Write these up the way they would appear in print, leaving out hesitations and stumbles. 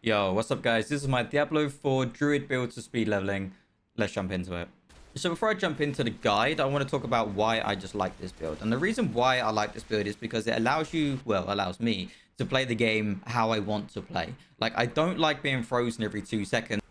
Yo, what's up guys? This is my Diablo 4 Druid build to speed leveling. Let's jump into it. So before I jump into the guide, I want to talk about why I just like this build. And the reason why I like this build is because it allows you, well, allows me to play the game how I want to play. Like, I don't like being frozen every 2 seconds.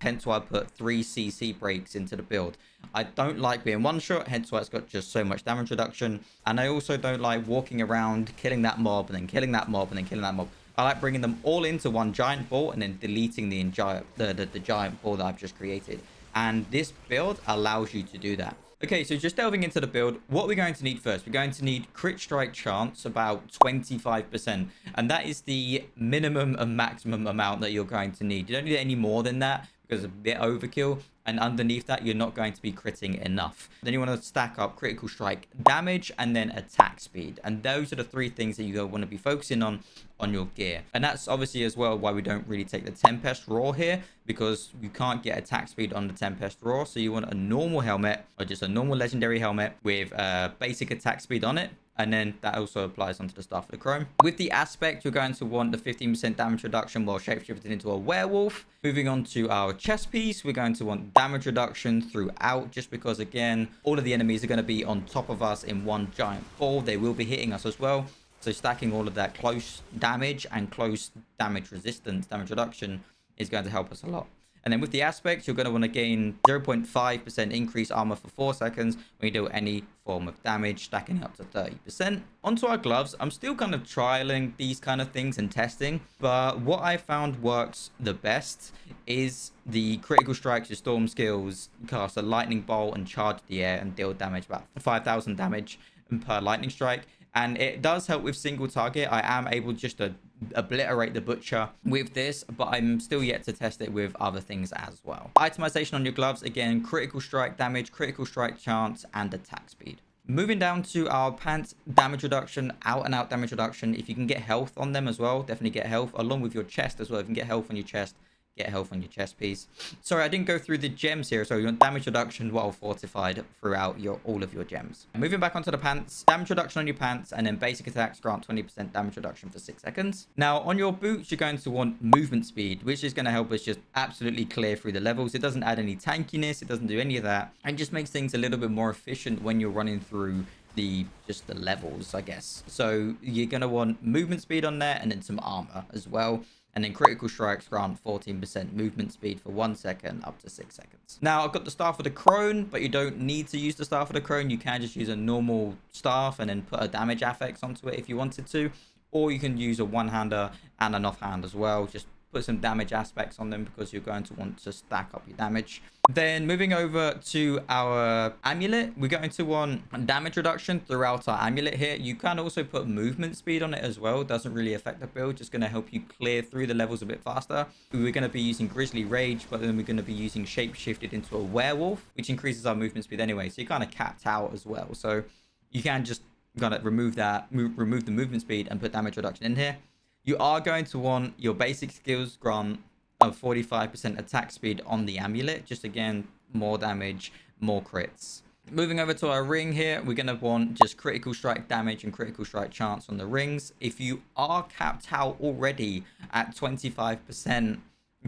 Hence why I put 3 CC breaks into the build. I don't like being one shot, hence why it's got just so much damage reduction. And I also don't like walking around, killing that mob, and then killing that mob, and then killing that mob. I like bringing them all into one giant ball and then deleting the giant ball that I've just created. And this build allows you to do that. Okay, so just delving into the build, what we're going to need first, we're going to need crit strike chance, about 25%. And that is the minimum and maximum amount that you're going to need. You don't need any more than that, because it's a bit overkill, and underneath that you're not going to be critting enough. Then you want to stack up critical strike damage and then attack speed, and those are the 3 things that you want to be focusing on your gear. And that's obviously as well why we don't really take the Tempest Raw here, because you can't get attack speed on the Tempest Raw. So you want a normal helmet, or just a normal legendary helmet with basic attack speed on it. And then that also applies onto the Staff of the Chrome. With the aspect, you're going to want the 15% damage reduction while shapeshifting into a werewolf. Moving on to our chest piece, we're going to want damage reduction throughout, just because, again, all of the enemies are going to be on top of us in one giant ball. They will be hitting us as well. So stacking all of that close damage and close damage resistance, damage reduction, is going to help us a lot. And then with the aspect, you're going to want to gain 0.5% increase armor for 4 seconds when you do any form of damage, stacking up to 30%. Onto our gloves, I'm still kind of trialing these kind of things and testing, but what I found works the best is the critical strikes, your storm skills, cast a lightning bolt and charge the air and deal damage, about 5,000 damage per lightning strike. And it does help with single target. I am able just to obliterate the butcher with this, but I'm still yet to test it with other things as well. Itemization on your gloves, again, critical strike damage, critical strike chance, and attack speed. Moving down to our pants, damage reduction, out and out damage reduction. If you can get health on them as well, definitely get health, along with your chest as well. If you can get health on your chest, get health on your chest piece. Sorry, I didn't go through the gems here. So you want damage reduction while fortified throughout all of your gems. Moving back onto the pants, damage reduction on your pants, and then basic attacks grant 20% damage reduction for 6 seconds. Now on your boots, you're going to want movement speed, which is going to help us just absolutely clear through the levels. It doesn't add any tankiness, it doesn't do any of that, and just makes things a little bit more efficient when you're running through the levels, I guess. So you're going to want movement speed on there, and then some armor as well. And then critical strikes grant 14% movement speed for 1 second up to 6 seconds. Now, I've got the Staff of the Crone, but you don't need to use the Staff of the Crone. You can just use a normal staff and then put a damage affix onto it if you wanted to. Or you can use a one-hander and an offhand as well. Just put some damage aspects on them because you're going to want to stack up your damage. Then moving over to our amulet, we're going to want damage reduction throughout our amulet here. You can also put movement speed on it as well. It doesn't really affect the build, just going to help you clear through the levels a bit faster. We're going to be using Grizzly Rage, but then we're going to be using Shape Shifted into a werewolf, which increases our movement speed anyway. So you're kind of capped out as well. So you can just kind of remove the movement speed and put damage reduction in here. You are going to want your basic skills grant of 45% attack speed on the amulet. Just again, more damage, more crits. Moving over to our ring here, we're going to want just critical strike damage and critical strike chance on the rings. If you are capped out already at 25%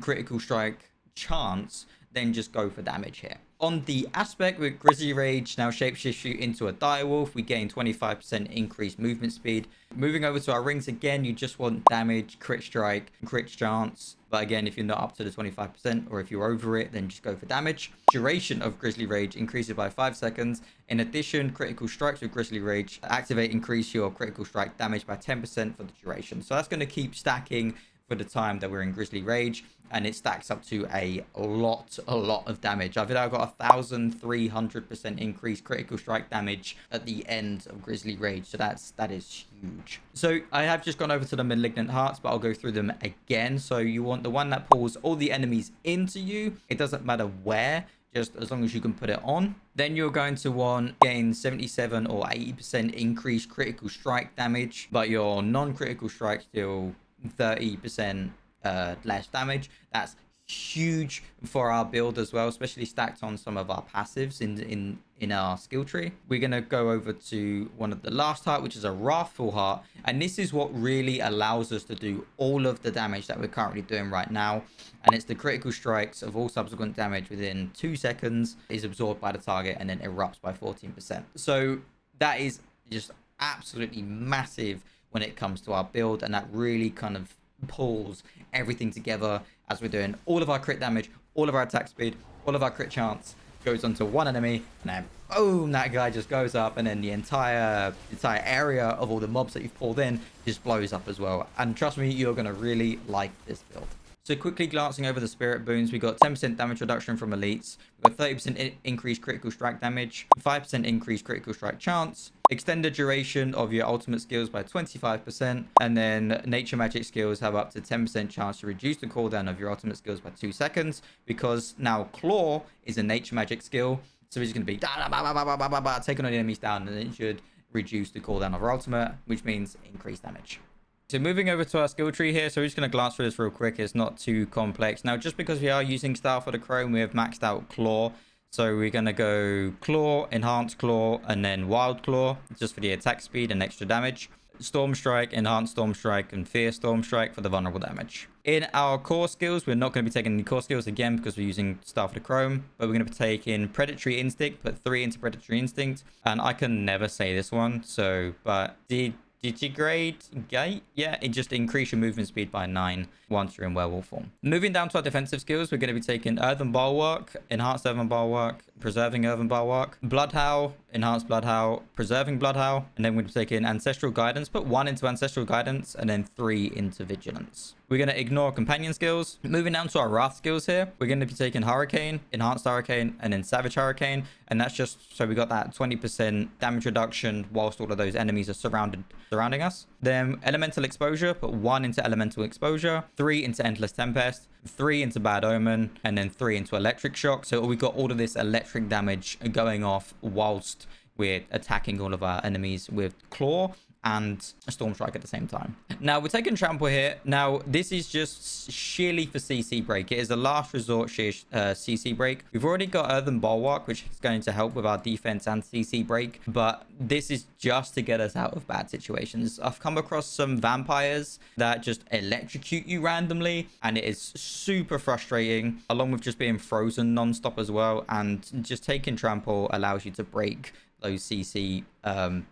critical strike chance, then just go for damage here. On the aspect with Grizzly Rage, now shapeshift you into a direwolf, we gain 25% increased movement speed. Moving over to our rings again, you just want damage, crit strike, crit chance. But again, if you're not up to the 25% or if you're over it, then just go for damage. Duration of Grizzly Rage increases by 5 seconds. In addition, critical strikes with Grizzly Rage activate, increase your critical strike damage by 10% for the duration. So that's going to keep stacking for the time that we're in Grizzly Rage, and it stacks up to a lot of damage. I've now got 1,300% increased critical strike damage at the end of Grizzly Rage, so that is huge. So I have just gone over to the malignant hearts, but I'll go through them again. So you want the one that pulls all the enemies into you. It doesn't matter where, just as long as you can put it on. Then you're going to want gain 77 or 80% increased critical strike damage, but your non-critical strike still 30% less damage. That's huge for our build as well, especially stacked on some of our passives in in our skill tree. We're going to go over to one of the last heart, which is a Wrathful Heart. And this is what really allows us to do all of the damage that we're currently doing right now. And it's the critical strikes of all subsequent damage within 2 seconds is absorbed by the target and then erupts by 14%. So that is just absolutely massive when it comes to our build, and that really kind of pulls everything together as we're doing all of our crit damage, all of our attack speed, all of our crit chance goes onto one enemy, and then boom, that guy just goes up, and then the entire area of all the mobs that you've pulled in just blows up as well. And trust me, you're going to really like this build. So quickly glancing over the spirit boons, we got 10% damage reduction from elites, we got 30% increased critical strike damage, 5% increased critical strike chance, extended duration of your ultimate skills by 25%, and then nature magic skills have up to 10% chance to reduce the cooldown of your ultimate skills by 2 seconds, because now claw is a nature magic skill, so it's going to be taking all the enemies down, and it should reduce the cooldown of our ultimate, which means increased damage. So moving over to our skill tree here, so we're just going to glance through this real quick. It's not too complex. Now, just because we are using Style for the Chrome, we have maxed out Claw. So we're going to go Claw, Enhanced Claw, and then Wild Claw, just for the attack speed and extra damage. Storm Strike, Enhanced Storm Strike, and Fierce Storm Strike for the vulnerable damage. In our core skills, we're not going to be taking any core skills again because we're using Style for the Chrome, but we're going to be taking Predatory Instinct, put 3 into Predatory Instinct, and I can never say this one, so, but Digigrade Gate? Yeah, it just increase your movement speed by 9 once you're in werewolf form. Moving down to our defensive skills, we're going to be taking Earthen Bulwark, Enhanced Earthen Bulwark, Preserving Earthen Bulwark, Bloodhowl, Enhanced Bloodhowl, Preserving Bloodhowl, and then we're going to be taking Ancestral Guidance, put 1 into Ancestral Guidance, and then 3 into Vigilance. We're going to ignore companion skills. Moving down to our Wrath skills here, we're going to be taking Hurricane, Enhanced Hurricane, and then Savage Hurricane. And that's just so we got that 20% damage reduction whilst all of those enemies are surrounding us. Then Elemental Exposure, put 1 into Elemental Exposure, 3 into Endless Tempest, 3 into Bad Omen, and then 3 into Electric Shock. So we got all of this electric damage going off whilst we're attacking all of our enemies with Claw and a Storm Strike at the same time. Now we're taking Trample here. Now this is just sheerly for CC break. It is a last resort CC break. We've already got Earthen Bulwark, which is going to help with our defense and CC break, but this is just to get us out of bad situations. I've come across some vampires that just electrocute you randomly, and it is super frustrating, along with just being frozen non-stop as well. And just taking Trample allows you to break those CC,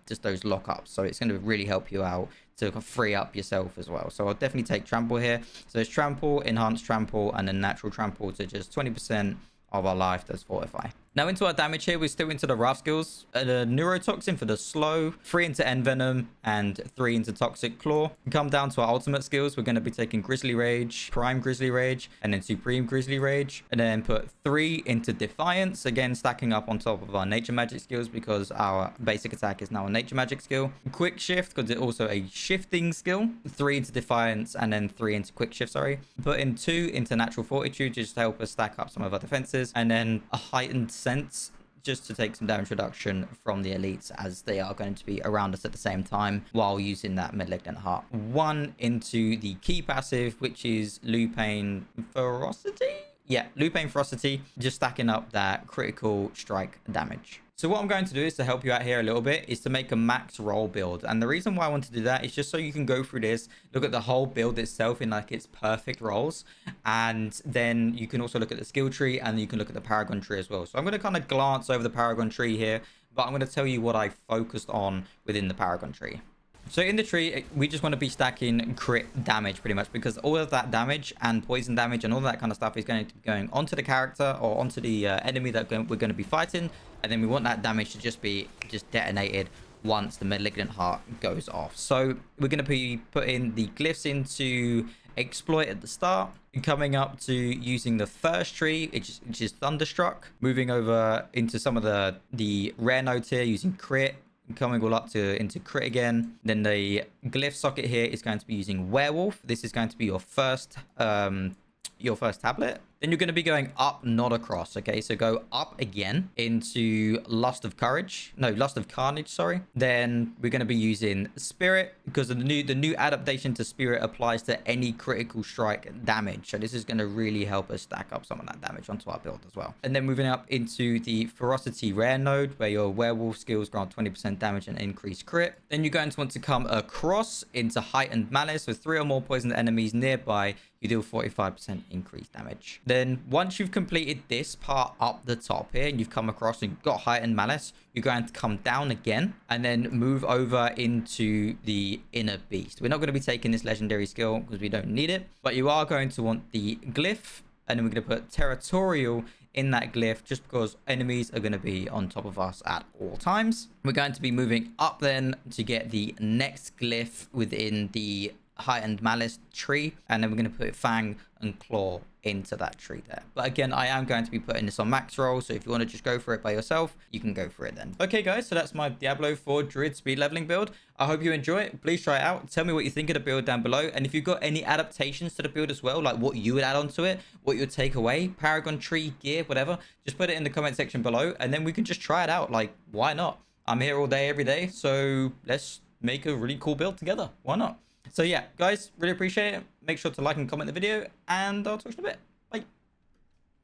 just those lockups. So it's going to really help you out to free up yourself as well. So I'll definitely take Trample here. So it's Trample, Enhanced Trample, and then Natural Trample to just 20% of our life does Fortify. Now into our damage here, we're still into the Wrath skills. The Neurotoxin for the slow, 3 into Envenom, and 3 into Toxic Claw. We come down to our ultimate skills. We're going to be taking Grizzly Rage, Prime Grizzly Rage, and then Supreme Grizzly Rage. And then put 3 into Defiance, again stacking up on top of our Nature Magic skills because our basic attack is now a Nature Magic skill. Quick Shift, because it's also a shifting skill. 3 into Defiance, and then 3 into Quick Shift, sorry. Put in 2 into Natural Fortitude just to help us stack up some of our defenses. And then a Heightened Sense just to take some damage reduction from the elites, as they are going to be around us at the same time while using that malignant heart. 1 into the key passive, which is Lupane Ferocity. Yeah, Lupane Ferocity, just stacking up that critical strike damage. So what I'm going to do is to help you out here a little bit is to make a Maxroll build. And the reason why I want to do that is just so you can go through this, look at the whole build itself in like its perfect rolls. And then you can also look at the skill tree, and you can look at the paragon tree as well. So I'm going to kind of glance over the paragon tree here, but I'm going to tell you what I focused on within the paragon tree. So in the tree, we just want to be stacking crit damage pretty much, because all of that damage and poison damage and all that kind of stuff is going to be going onto the character or onto the enemy that we're going to be fighting. And then we want that damage to just be detonated once the malignant heart goes off. So we're going to be putting the glyphs into exploit at the start, coming up to using the first tree, which is Thunderstruck, moving over into some of the rare nodes here using crit, coming all up into crit again. Then the glyph socket here is going to be using werewolf. This is going to be your first tablet. then you're going to be going up, not across. Okay, so go up again into Lust of Carnage, sorry. Then we're going to be using Spirit, because the new adaptation to Spirit applies to any critical strike damage. So this is going to really help us stack up some of that damage onto our build as well. And then moving up into the Ferocity Rare node, where your werewolf skills grant 20% damage and increase crit. Then you're going to want to come across into Heightened Malice with 3 or more poisoned enemies nearby. You deal 45% increased damage. Then once you've completed this part up the top here, and you've come across and got Heightened Malice, you're going to come down again and then move over into the Inner Beast. We're not going to be taking this legendary skill because we don't need it, but you are going to want the Glyph, and then we're going to put Territorial in that glyph, just because enemies are going to be on top of us at all times. We're going to be moving up then to get the next glyph within the Heightened Malice tree, and then we're going to put Fang and Claw into that tree there. But again, I am going to be putting this on max roll, so if you want to just go for it by yourself, you can go for it then. Okay guys, so that's my Diablo 4 Druid speed leveling build. I hope you enjoy it. Please try it out. Tell me what you think of the build down below, and if you've got any adaptations to the build as well, like what you would add onto it, what you would take away, paragon, tree, gear, whatever, just put it in the comment section below, and then we can just try it out. Like, why not? I'm here all day every day, so let's make a really cool build together. Why not? So yeah, guys, really appreciate it. Make sure to like and comment the video, and I'll talk to you in a bit.